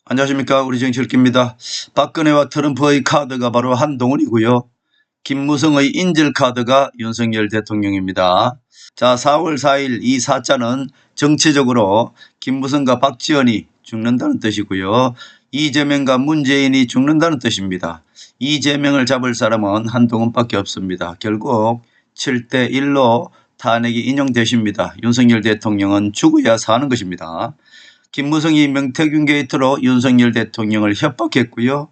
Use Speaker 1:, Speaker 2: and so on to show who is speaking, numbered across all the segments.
Speaker 1: 안녕하십니까. 우리 정치일기입니다. 박근혜와 트럼프의 카드가 바로 한동훈이고요. 김무성의 인질 카드가 윤석열 대통령입니다. 자, 4월 4일 이 사자는 정치적으로 김무성과 박지원이 죽는다는 뜻이고요. 이재명과 문재인이 죽는다는 뜻입니다. 이재명을 잡을 사람은 한동훈밖에 없습니다. 결국 7대1로 탄핵이 인용되십니다. 윤석열 대통령은 죽어야 사는 것입니다. 김무성이 명태균 게이트로 윤석열 대통령을 협박했고요.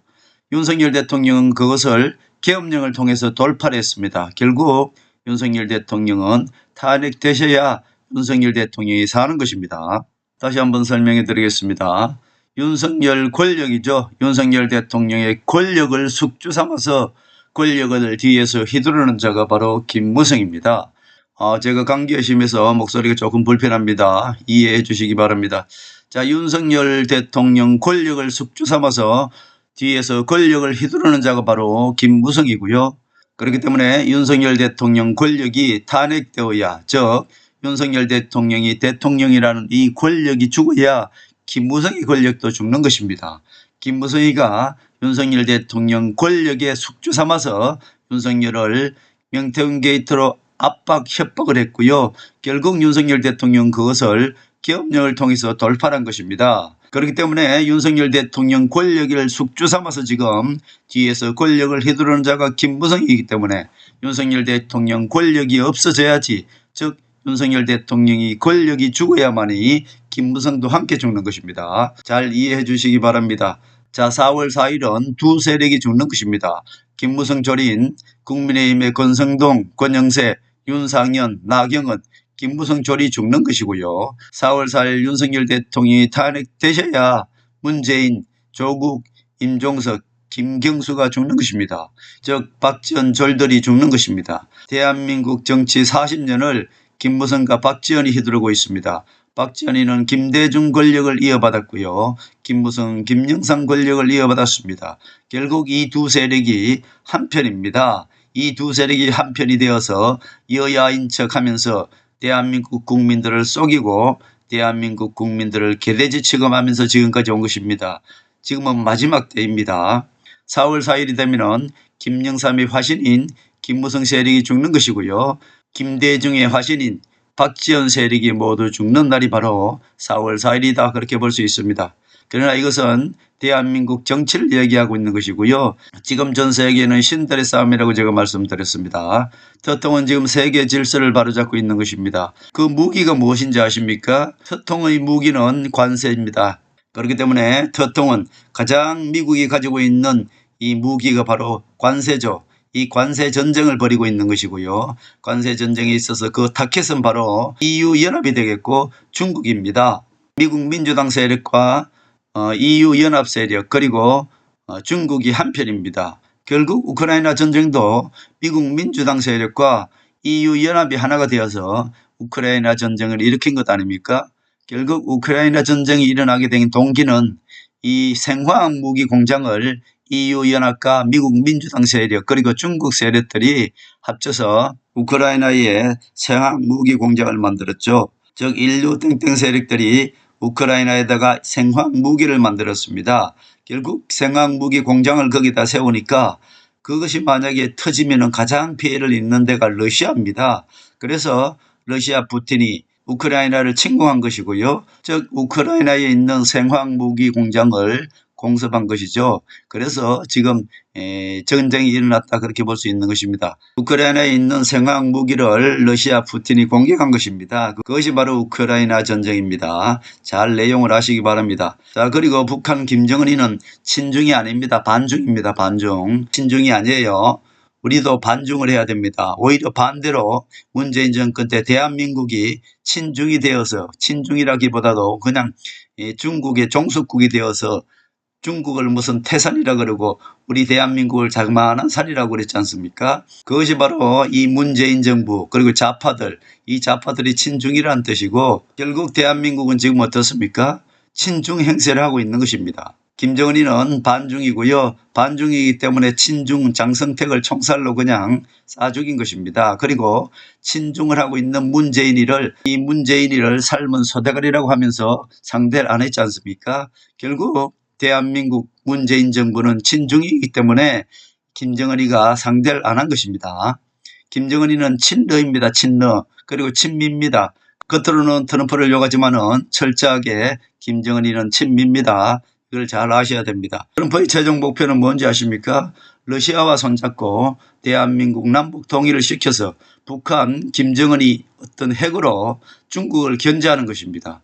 Speaker 1: 윤석열 대통령은 그것을 계엄령을 통해서 돌파를 했습니다. 결국 윤석열 대통령은 탄핵되셔야 윤석열 대통령이 사는 것입니다. 다시 한번 설명해 드리겠습니다. 윤석열 권력이죠. 윤석열 대통령의 권력을 숙주 삼아서 권력을 뒤에서 휘두르는 자가 바로 김무성입니다. 제가 감기가 심해서 목소리가 조금 불편합니다. 이해해 주시기 바랍니다. 자, 윤석열 대통령 권력을 숙주 삼아서 뒤에서 권력을 휘두르는 자가 바로 김무성이고요. 그렇기 때문에 윤석열 대통령 권력이 탄핵되어야, 즉 윤석열 대통령이 대통령이라는 이 권력이 죽어야 김무성의 권력도 죽는 것입니다. 김무성이가 윤석열 대통령 권력에 숙주 삼아서 윤석열을 명태균 게이트로 압박 협박을 했고요. 결국 윤석열 대통령 그것을 계엄령을 통해서 돌파한 것입니다. 그렇기 때문에 윤석열 대통령 권력을 숙주 삼아서 지금 뒤에서 권력을 휘두르는 자가 김무성이기 때문에 윤석열 대통령 권력이 없어져야지, 즉 윤석열 대통령이 권력이 죽어야만이 김무성도 함께 죽는 것입니다. 잘 이해해 주시기 바랍니다. 자, 4월 4일은 두 세력이 죽는 것입니다. 김무성 조린, 국민의힘의 권성동, 권영세, 윤상현, 나경원, 김무성 조리 죽는 것이고요. 4월 4일 윤석열 대통령이 탄핵되셔야 문재인, 조국, 임종석, 김경수가 죽는 것입니다. 즉 박지원 졸들이 죽는 것입니다. 대한민국 정치 40년을 김무성과 박지원이 휘두르고 있습니다. 박지원이는 김대중 권력을 이어받았고요. 김무성, 김영삼 권력을 이어받았습니다. 결국 이 두 세력이 한편입니다. 이 두 세력이 한편이 되어서 여야인 척하면서 대한민국 국민들을 속이고 대한민국 국민들을 개돼지 취급하면서 지금까지 온 것입니다. 지금은 마지막 때입니다. 4월 4일이 되면 김영삼의 화신인 김무성 세력이 죽는 것이고요. 김대중의 화신인 박지원 세력이 모두 죽는 날이 바로 4월 4일이다, 그렇게 볼 수 있습니다. 그러나 이것은 대한민국 정치를 얘기하고 있는 것이고요. 지금 전 세계는 신들의 싸움이라고 제가 말씀드렸습니다. 터통은 지금 세계 질서를 바로잡고 있는 것입니다. 그 무기가 무엇인지 아십니까? 터통의 무기는 관세입니다. 그렇기 때문에 터통은 가장 미국이 가지고 있는 이 무기가 바로 관세죠. 이 관세 전쟁을 벌이고 있는 것이고요. 관세 전쟁에 있어서 그 타켓은 바로 EU 연합이 되겠고 중국입니다. 미국 민주당 세력과 EU 연합 세력 그리고 중국이 한편입니다. 결국 우크라이나 전쟁도 미국 민주당 세력과 EU 연합이 하나가 되어서 우크라이나 전쟁을 일으킨 것 아닙니까? 결국 우크라이나 전쟁이 일어나게 된 동기는 이 생화학 무기 공장을 EU 연합과 미국 민주당 세력 그리고 중국 세력들이 합쳐서 우크라이나에 생화학 무기 공장을 만들었죠. 즉 인류 땡땡 세력들이 우크라이나에다가 생화학 무기를 만들었습니다. 결국 생화학 무기 공장을 거기다 세우니까 그것이 만약에 터지면 가장 피해를 입는 데가 러시아입니다. 그래서 러시아 푸틴이 우크라이나를 침공한 것이고요. 즉 우크라이나에 있는 생화학 무기 공장을 공습한 것이죠. 그래서 지금 전쟁이 일어났다, 그렇게 볼 수 있는 것입니다. 우크라이나에 있는 생화학 무기를 러시아 푸틴이 공격한 것입니다. 그것이 바로 우크라이나 전쟁입니다. 잘 내용을 아시기 바랍니다. 자, 그리고 북한 김정은이는 친중이 아닙니다. 반중입니다. 반중. 친중이 아니에요. 우리도 반중을 해야 됩니다. 오히려 반대로 문재인 정권 때 대한민국이 친중이 되어서, 친중이라기보다도 그냥 중국의 종속국이 되어서 중국을 무슨 태산이라 그러고 우리 대한민국을 자그마한 산이라고 그랬지 않습니까? 그것이 바로 이 문재인 정부 그리고 좌파들, 이 좌파들이 친중이라는 뜻이고 결국 대한민국은 지금 어떻습니까? 친중 행세를 하고 있는 것입니다. 김정은이는 반중이고요. 반중이기 때문에 친중 장성택을 총살로 그냥 쏴 죽인 것입니다. 그리고 친중을 하고 있는 문재인이를 삶은 소대가리라고 하면서 상대를 안 했지 않습니까? 결국 대한민국 문재인 정부는 친중이기 때문에 김정은이가 상대를 안 한 것입니다. 김정은이는 친러입니다. 친러. 그리고 친미입니다. 겉으로는 트럼프를 욕하지만은 철저하게 김정은이는 친미입니다. 이걸 잘 아셔야 됩니다. 트럼프의 최종 목표는 뭔지 아십니까? 러시아와 손잡고 대한민국 남북 통일을 시켜서 북한 김정은이 어떤 핵으로 중국을 견제하는 것입니다.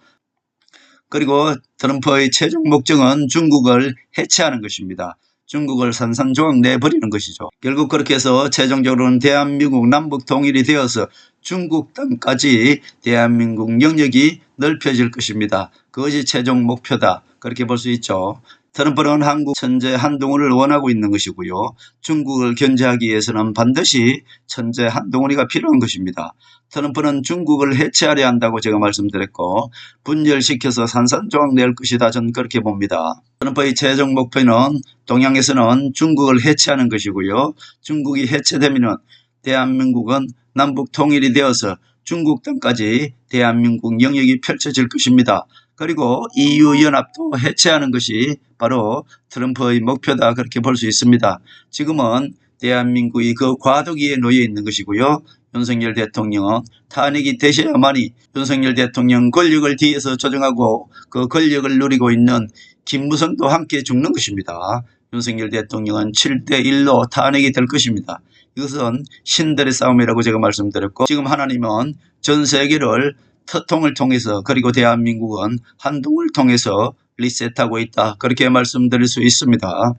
Speaker 1: 그리고 트럼프의 최종 목적은 중국을 해체하는 것입니다. 중국을 산산조각 내버리는 것이죠. 결국 그렇게 해서 최종적으로는 대한민국 남북 통일이 되어서 중국 땅까지 대한민국 영역이 넓혀질 것입니다. 그것이 최종 목표다. 그렇게 볼 수 있죠. 트럼프는 한국 천재 한동훈을 원하고 있는 것이고요. 중국을 견제하기 위해서는 반드시 천재 한동훈이가 필요한 것입니다. 트럼프는 중국을 해체하려 한다고 제가 말씀드렸고 분열시켜서 산산조각 낼 것이다. 저는 그렇게 봅니다. 트럼프의 최종 목표는 동양에서는 중국을 해체하는 것이고요. 중국이 해체되면 대한민국은 남북 통일이 되어서 중국 땅까지 대한민국 영역이 펼쳐질 것입니다. 그리고 EU-연합도 해체하는 것이 바로 트럼프의 목표다. 그렇게 볼 수 있습니다. 지금은 대한민국이 그 과도기에 놓여 있는 것이고요. 윤석열 대통령은 탄핵이 되셔야만이 윤석열 대통령 권력을 뒤에서 조정하고 그 권력을 누리고 있는 김무성도 함께 죽는 것입니다. 윤석열 대통령은 7대1로 탄핵이 될 것입니다. 이것은 신들의 싸움이라고 제가 말씀드렸고 지금 하나님은 전 세계를 터통을 통해서 그리고 대한민국은 한동을 통해서 리셋하고 있다. 그렇게 말씀드릴 수 있습니다.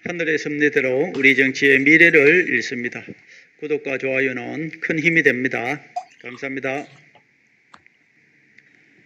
Speaker 2: 하늘의 섭리대로 우리 정치의 미래를 읽습니다. 구독과 좋아요는 큰 힘이 됩니다. 감사합니다.